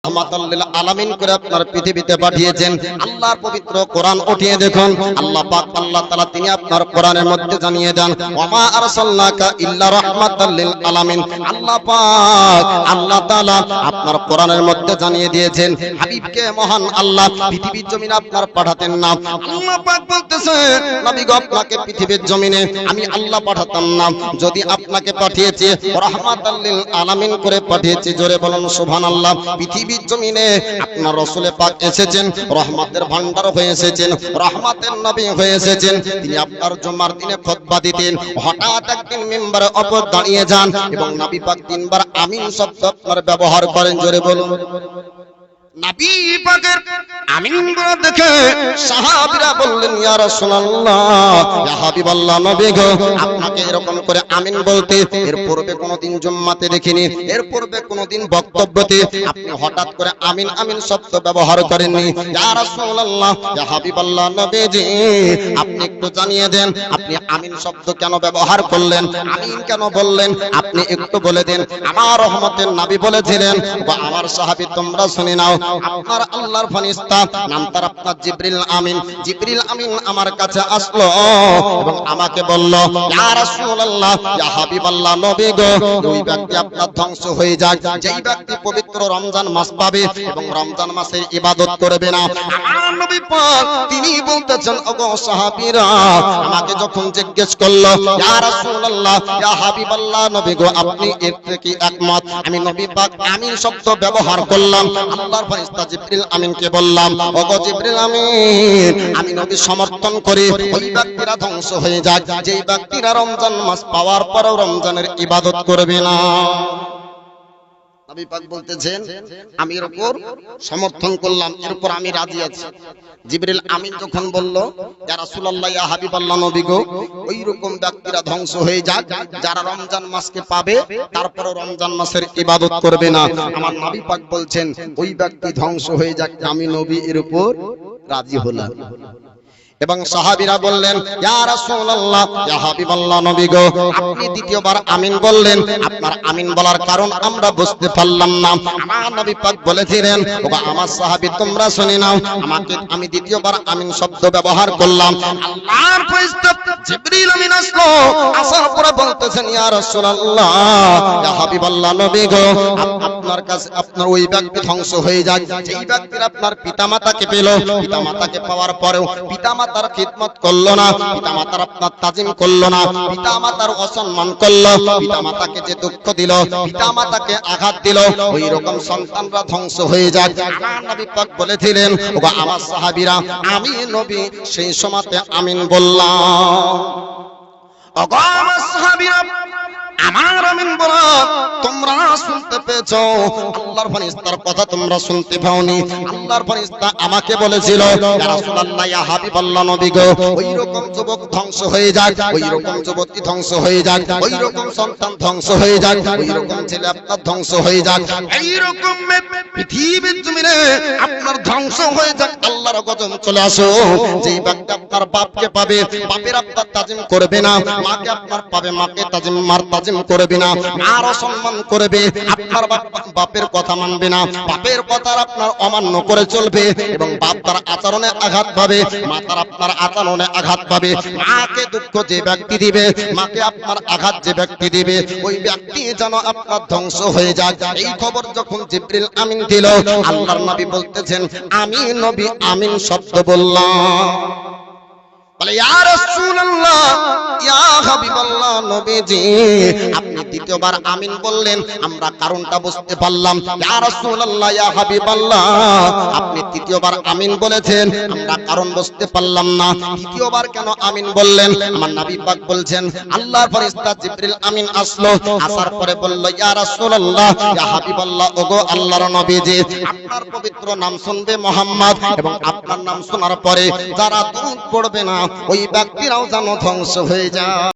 রহমাতাল লিল আলামিন করে আপনার পৃথিবীতে পাঠিয়েছেন। আল্লাহর পবিত্র কোরআন উঠিয়ে দেখুন, আল্লাহ পাক আল্লাহ তাআলা তিনি আপনার কোরআনের মধ্যে জানিয়ে দেন, ওয়া মা আরসালনাকা ইল্লা রাহমাতাল লিল আলামিন। আল্লাহ পাক আল্লাহ তাআলা আপনার কোরআনের মধ্যে জানিয়ে দিয়েছেন, হাবিবকে মহান আল্লাহ পৃথিবীর জমিনে আপনার পাঠাতেন না। আল্লাহ পাক বলতেছে, নবী গো আপনাকে পৃথিবীর জমিনে আমি আল্লাহ পাঠাতাম না, যদি আপনাকে পাঠিয়েছি রাহমাতাল লিল আলামিন করে পাঠিয়েছি। জোরে বলুন সুবহানাল্লাহ। পৃথিবীর জমিনে আপনার রাসূল পাক এসেছেন, রহমতের ভান্ডার হয়ে এসেছেন, রহমতের নবী হয়ে এসেছেন। তিনি আপনার জুমার দিনে খুতবা দিতেন। হঠাৎ একদিন মিম্বারে উপর দাঁড়িয়ে যান এবং নবী পাক তিনবার আমিন শব্দ আপনার ব্যবহার করেন। জোরে বলুন। নবী পাকের আমিন বলা দেখে সাহাবীরা বললেন, ইয়া রাসূলুল্লাহ, ইয়া হাবিবাল্লাহ, নবী গো আপনাকে এরকম করে আমিন বলতে এর পূর্বে কোনোদিন জুম্মাতে দেখিনি, এর পূর্বে কোনোদিন বক্তব্যতে আপনি হঠাৎ করে আমিন আমিন শব্দ ব্যবহার করেননি। ইয়া রাসূলুল্লাহ, ইয়া হাবিবাল্লাহ, নবীজি আপনি একটু জানিয়ে দেন আপনি আমিন শব্দ কেন ব্যবহার করলেন, আমিন কেন বললেন, আপনি একটু বলে দেন। আমার রহমতের নবী বলেছিলেন, বা আমার সাহাবী তোমরা শুনে নাও, আপনার আল্লাহর ফেরেশতা নাম তার আপনার জিবরিল আমিন। জিবরিল আমিন আমার কাছে আসলো এবং আমাকে বলল, ইয়া রাসূলুল্লাহ, ইয়া হাবিবাল্লাহ, নবী গো ওই ব্যক্তি আপনার ধ্বংস হয়ে যাক যেই ব্যক্তি পবিত্র রমজান মাস পাবে এবং রমজান মাসে ইবাদত করবে না। আমার নবী পাক তিনি বলতেছেন, ওগো সাহাবীরা আমাকে যখন জিজ্ঞেস করলো, ইয়া রাসূলুল্লাহ, ইয়া হাবিবাল্লাহ, নবী গো আপনি এর থেকে একমত, আমি নবী পাক আমিন শব্দ ব্যবহার করলাম। আল্লাহর ফেরেশতা জিবরিল আমিনকে বললাম, ওগো জিবরিল আমিন আমি নবী সমর্থন করি ওই ব্যক্তিরা ধ্বংস হয়ে যাক যেই ব্যক্তিরা রমজান মাস পাওয়ার পরেও রমজানের ইবাদত করবে না। নবী পাক বলতেছেন আমি এর উপর সমর্থন করলাম, এর উপর আমি রাজি আছি। জিবরিল আমিন যখন বলল, ইয়া রাসূলুল্লাহ, ইয়া হাবিবাল্লাহ, নবী গো ওই রকম ব্যক্তিরা ধ্বংস হয়ে যাক যারা রমজান মাসকে পাবে তারপরও রমজান মাসের ইবাদত করবে না। আমার নবী পাক বলছেন ওই ব্যক্তি ধ্বংস হয়ে যাক, আমি নবী এর উপর রাজি হলাম। এবং সাহাবীরা বললেন, ইয়া রাসূলুল্লাহ, ইয়া হাবিবাল্লাহ, নবী গো আপনি দ্বিতীয়বার আমিন বললেন, আপনার আমিন বলার কারণ আমরা বুঝতে পারলাম না। আমার নবী পাক বলেছিলেন, ওগো আমার সাহাবী তোমরা শুনে নাও, আমি দ্বিতীয়বার আমিন শব্দ ব্যবহার করলাম। আল্লাহর ফেরেশতা জিবরিল আমিন আসলো, আসার পরে বলতেছেন, ইয়া রাসূলুল্লাহ, ইয়া হাবিবাল্লাহ, নবী গো আপনার কাছে আপনার ওই ব্যক্তি ধ্বংস হয়ে যায় যেই ব্যক্তিরা আপনার পিতামাতাকে পেল, পিতামাতাকে পাওয়ার পরেও পিতামাতার খিদমত করলো না, পিতামাতার আপনার তাজিম করলো না, পিতামাতার অসম্মান করলো, পিতামাতাকে যে দুঃখ দিল, পিতামাতাকে আঘাত দিল, ওই রকম সন্তানরা ধ্বংস হয়ে যায়। আমার নবী পাক বলেছিলেন, ওগো আমার সাহাবীরা আমি নবী সেই সময়তে আমিন বললাম। ওগো আমার সাহাবীরা আমার আমিন বলা তোমরা শুনতে পেয়েছো, আল্লাহর ফেরেশতার কথা তোমরা শুনতে পাওনি। আল্লাহর ফেরেশতা আমাকে বলেছিল, ইয়া রাসূলুল্লাহ, ইয়া হাবিবাল্লাহ, নবী গো ওই রকম যুবক ধ্বংস হয়ে যাক, ওই রকম যুবতী ধ্বংস হয়ে যাক, ওই রকম সন্তান ধ্বংস হয়ে যাক, ওই রকম ছেলে আপনার ধ্বংস হয়ে যাক, এই রকম পৃথিবীর জমিনে আপনার ধ্বংস হয়ে যাক, আল্লাহর গজব চলে আসো। যেই ব্যক্তি আপনার বাপকে পাবে, বাপের আপনার তাজিম করবে না, মাকে আপনার পাবে, মাকে তাজিম মার তাজিম করবে না, আর অসম্মান করবে, আপনার বাপের কথা মানবে না, বাপের কথার আপনার অমান্য করে চলবে এবং বাপ তার আচরণে আঘাত পাবে, মা তার আপনার আচরণে আঘাত পাবে, মাকে দুঃখ যে ব্যক্তি দিবে, মাকে আপনার আঘাত যে ব্যক্তি দিবে, ওই ব্যক্তি যেন আপনার ধ্বংস হয়ে যায়। এই খবর যখন জিবরিল আমিন দিল, আল্লাহর নবী বলতেছেন আমি নবী আমিন শব্দ বললাম। বলে, ইয়া রাসূলুল্লাহ, ইয়া হাবিবাল্লাহ, নবীজি আপনি দ্বিতীয়বার আমিন বললেন, আমরা কারণটা বুঝতে পারলাম। ইয়া রাসূলুল্লাহ, ইয়া হাবিবাল্লাহ আপনি তৃতীয়বার আমিন বলেছেন, আমরা কারণ বুঝতে পারলাম না, তৃতীয়বার কেন আমিন বললেন? আমার নবী পাক বলছেন, আল্লাহর ফেরেশতা জিবরিল আমিন আসলো, আসার পরে বলল, ইয়া রাসূলুল্লাহ, ইয়া হাবিবাল্লাহ, ওগো আল্লাহর নবীজি আপনার পবিত্র নাম শুনবে মুহাম্মদ এবং আপনার নাম শোনার পরে যারা দুরূদ পড়বে না ওই ব্যক্তিরাও যেন ধ্বংস হয়ে যায়।